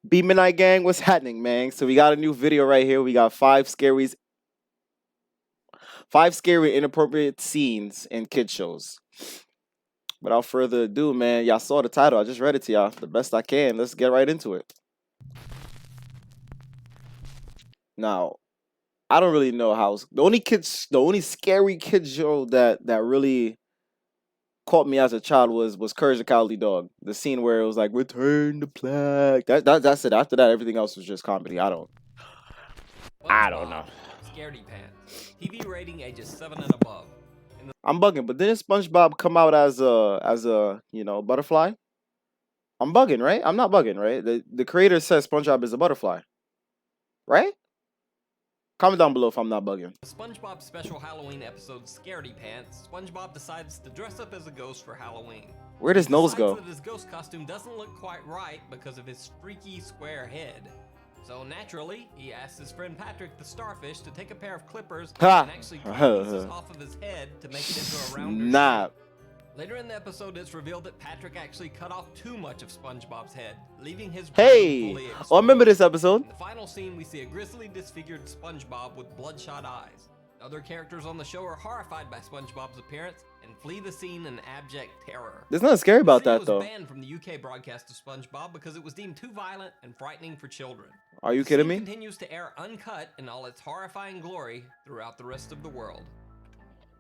Beamonite gang, what's happening, man? So we got a new video right here. We got five scary inappropriate scenes in kid shows. Without further ado, man, y'all saw the title. I just read it to y'all the best I can. Let's get right into it. Now, I don't really know how the only scary kid show that really caught me as a child was Courage the Cowardly Dog. The scene where it was like return the plague. That's it. After that, everything else was just comedy. I don't know. Scaredy Pants. TV rating ages 7 and above. I'm bugging, but didn't SpongeBob come out as a butterfly? I'm bugging, right? I'm not bugging, right? The creator says SpongeBob is a butterfly, right? Comment down below if I'm not bugging. The SpongeBob special Halloween episode Scaredy Pants, SpongeBob decides to dress up as a ghost for Halloween. Where does Nose go? That his ghost costume doesn't look quite right because of his freaky square head. So naturally, he asks his friend Patrick the Starfish to take a pair of clippers and actually cut pieces off of his head to make it into a rounder shape. Later in the episode, it's revealed that Patrick actually cut off too much of SpongeBob's head, leaving his brain fully exposed. I remember this episode. In the final scene, we see a grisly, disfigured SpongeBob with bloodshot eyes. Other characters on the show are horrified by SpongeBob's appearance and flee the scene in abject terror. There's nothing scary about that, though. It was banned from the UK broadcast of SpongeBob because it was deemed too violent and frightening for children. Are you kidding me? It continues to air uncut in all its horrifying glory throughout the rest of the world.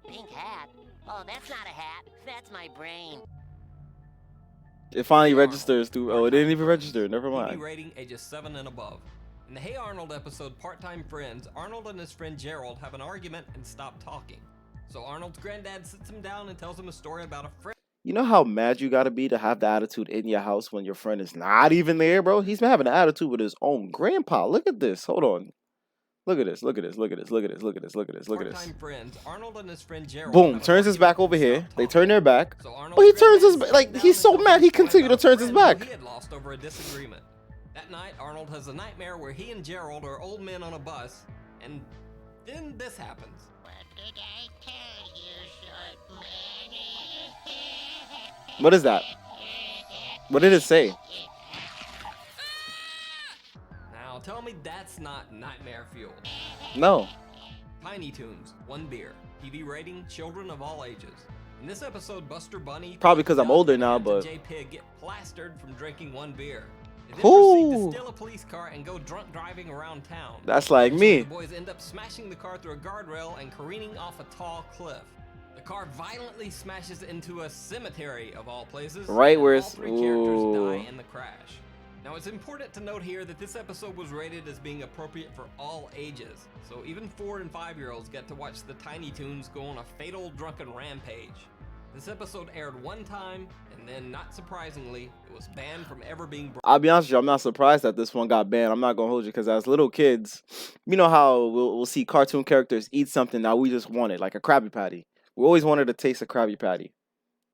Pink hat? Oh, that's not a hat. That's my brain. It finally registers through. Oh, it didn't even register. Never mind. TV rating ages 7 and above. In the Hey Arnold episode Part-Time Friends, Arnold and his friend Gerald have an argument and stop talking. So Arnold's granddad sits him down and tells him a story about a friend. You know how mad you gotta be to have the attitude in your house when your friend is not even there, bro? He's been having an attitude with his own grandpa. Look at this. Hold on. Look at this. Look at this. Look at this. Look at this. Look at this. Look at this. Look at this. Part-Time Friends, Arnold and his friend Gerald. Boom. Turns his back over here. They turn their back. But he turns his back. Like, he's so mad he continued to turn his back. He had lost over a disagreement. That night, Arnold has a nightmare where he and Gerald are old men on a bus, and then this happens. What did I tell you, short man? What is that? What did it say? Now, tell me that's not nightmare fuel. No. Tiny Toons, 1 beer. TV rating, children of all ages. In this episode, Buster Bunny... Probably because I'm older now, but... J-Pig get plastered from drinking 1 beer. They then proceed to steal a police car and go drunk driving around town. That's like me. The boys end up smashing the car through a guardrail and careening off a tall cliff. The car violently smashes into a cemetery of all places. Right where it's... all 3 characters die in the crash. Now, it's important to note here that this episode was rated as being appropriate for all ages. So even 4 and 5-year-olds get to watch the Tiny Toons go on a fatal drunken rampage. This episode aired 1 time, and then, not surprisingly, it was banned from ever being... I'll be honest with you, I'm not surprised that this one got banned. I'm not going to hold you, because as little kids, you know how we'll see cartoon characters eat something that we just wanted, like a Krabby Patty. We always wanted to taste a Krabby Patty.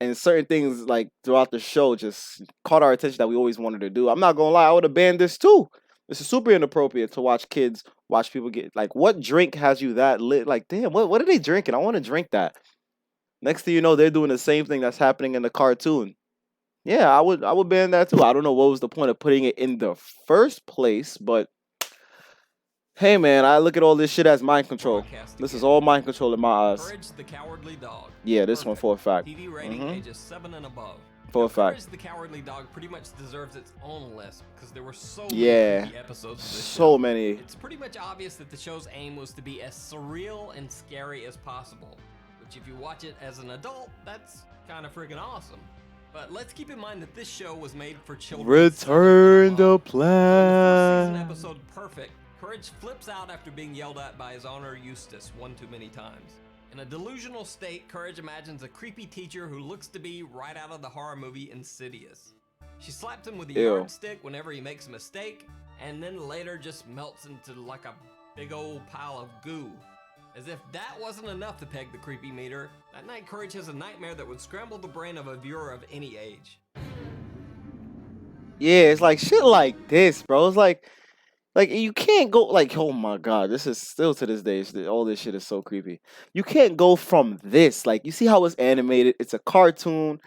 And certain things, like, throughout the show just caught our attention that we always wanted to do. I'm not going to lie, I would have banned this, too. This is super inappropriate to watch people get... Like, what drink has you that lit? Like, damn, what are they drinking? I want to drink that. Next thing you know, they're doing the same thing that's happening in the cartoon. Yeah, I would ban that too. I don't know what was the point of putting it in the first place, but hey man, I look at all this shit as mind control. This is all mind control in my eyes. Courage the Cowardly Dog. Yeah, this one for a fact. TV rating ages 7 and above. For a fact. Courage the Cowardly Dog pretty much deserves its own list because there were so many episodes of this so show. many. It's pretty much obvious that the show's aim was to be as surreal and scary as possible. Which if you watch it as an adult, that's kind of freaking awesome. But let's keep in mind that this show was made for children. Return the In the plan. season episode Perfect, Courage flips out after being yelled at by his owner Eustace 1 too many times. In a delusional state, Courage imagines a creepy teacher who looks to be right out of the horror movie Insidious. She slaps him with a yardstick whenever he makes a mistake, and then later just melts into like a big old pile of goo. As if that wasn't enough to peg the creepy meter, that night Courage has a nightmare that would scramble the brain of a viewer of any age. Yeah, it's like shit like this, bro. It's like you can't go like, oh my god, this is still to this day. All this shit is so creepy. You can't go from this. Like, you see how it's animated? It's a cartoon.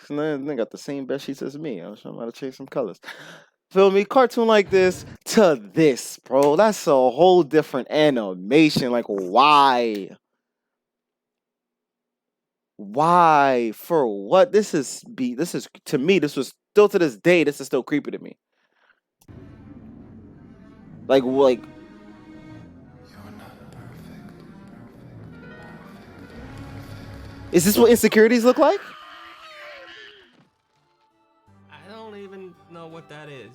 They got the same bed sheets as me. I'm about to change some colors. Feel me? Cartoon like this to this, bro. That's a whole different animation. Like, why? Why? For what? This is to me, this was still to this day, this is still creepy to me. Like is this what insecurities look like? I don't even know what that is.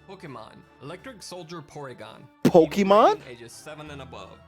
Pokemon, Electric Soldier Porygon. Pokemon? Ages 7 and above.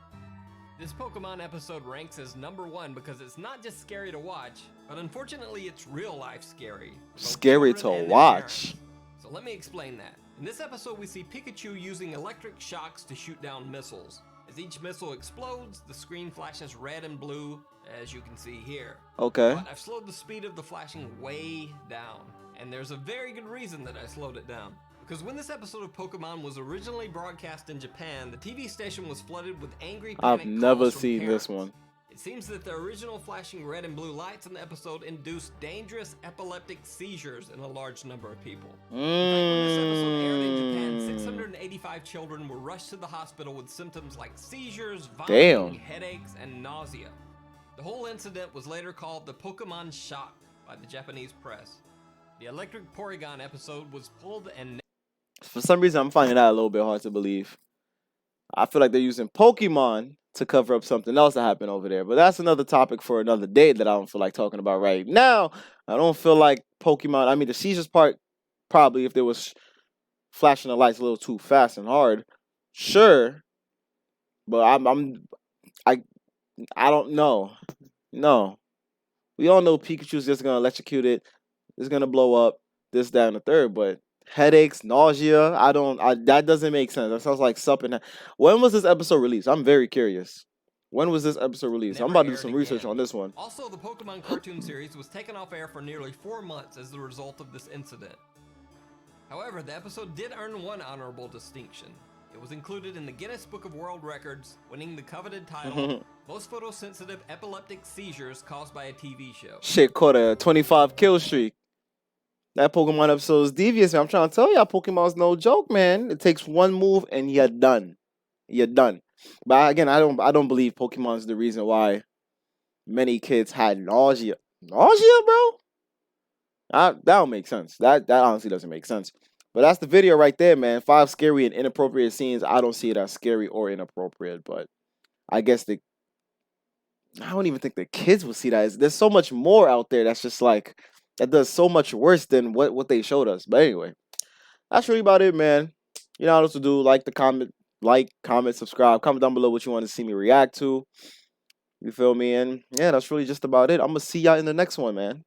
This Pokemon episode ranks as #1 because it's not just scary to watch, but unfortunately it's real life scary. for both Scary children to and their watch. parents. So let me explain that. In this episode we see Pikachu using electric shocks to shoot down missiles. As each missile explodes, the screen flashes red and blue, as you can see here. Okay. But I've slowed the speed of the flashing way down, and there's a very good reason that I slowed it down. Because when this episode of Pokemon was originally broadcast in Japan, the TV station was flooded with angry I've panic never calls from seen parents. this one. It seems that the original flashing red and blue lights in the episode induced dangerous epileptic seizures in a large number of people. In fact, when this episode aired in Japan, 685 children were rushed to the hospital with symptoms like seizures, vomiting, headaches, and nausea. The whole incident was later called the Pokemon Shock by the Japanese press. The Electric Porygon episode was pulled and For some reason, I'm finding that a little bit hard to believe. I feel like they're using Pokemon to cover up something else that happened over there. But that's another topic for another day that I don't feel like talking about right now. I don't feel like Pokemon. I mean, the seizures part, probably if there was flashing the lights a little too fast and hard, sure. But I don't know. No, we all know Pikachu's just gonna electrocute it. It's gonna blow up. This, that, and the third. But headaches, nausea. That doesn't make sense. That sounds like something. When was this episode released? I'm very curious. When was this episode released? I'm never about to do aired some research again. on this one. Also, the Pokemon cartoon series was taken off air for nearly 4 months as the result of this incident. However, the episode did earn one honorable distinction. It was included in the Guinness Book of World Records, winning the coveted title, Most Photosensitive Epileptic Seizures Caused by a TV Show. Shit caught a 25 kill streak. That Pokemon episode is devious, man. I'm trying to tell y'all, Pokemon's no joke, man. It takes one move and you're done. You're done. But again, I don't believe Pokemon's the reason why many kids had nausea. Nausea, bro? That don't make sense. That honestly doesn't make sense. But that's the video right there, man. 5 scary and inappropriate scenes. I don't see it as scary or inappropriate, but I guess I don't even think the kids will see that. There's so much more out there that's just like, that does so much worse than what they showed us. But anyway, that's really about it, man. You know what to do. Like, comment, subscribe. Comment down below what you want to see me react to. You feel me? And yeah, that's really just about it. I'm going to see y'all in the next one, man.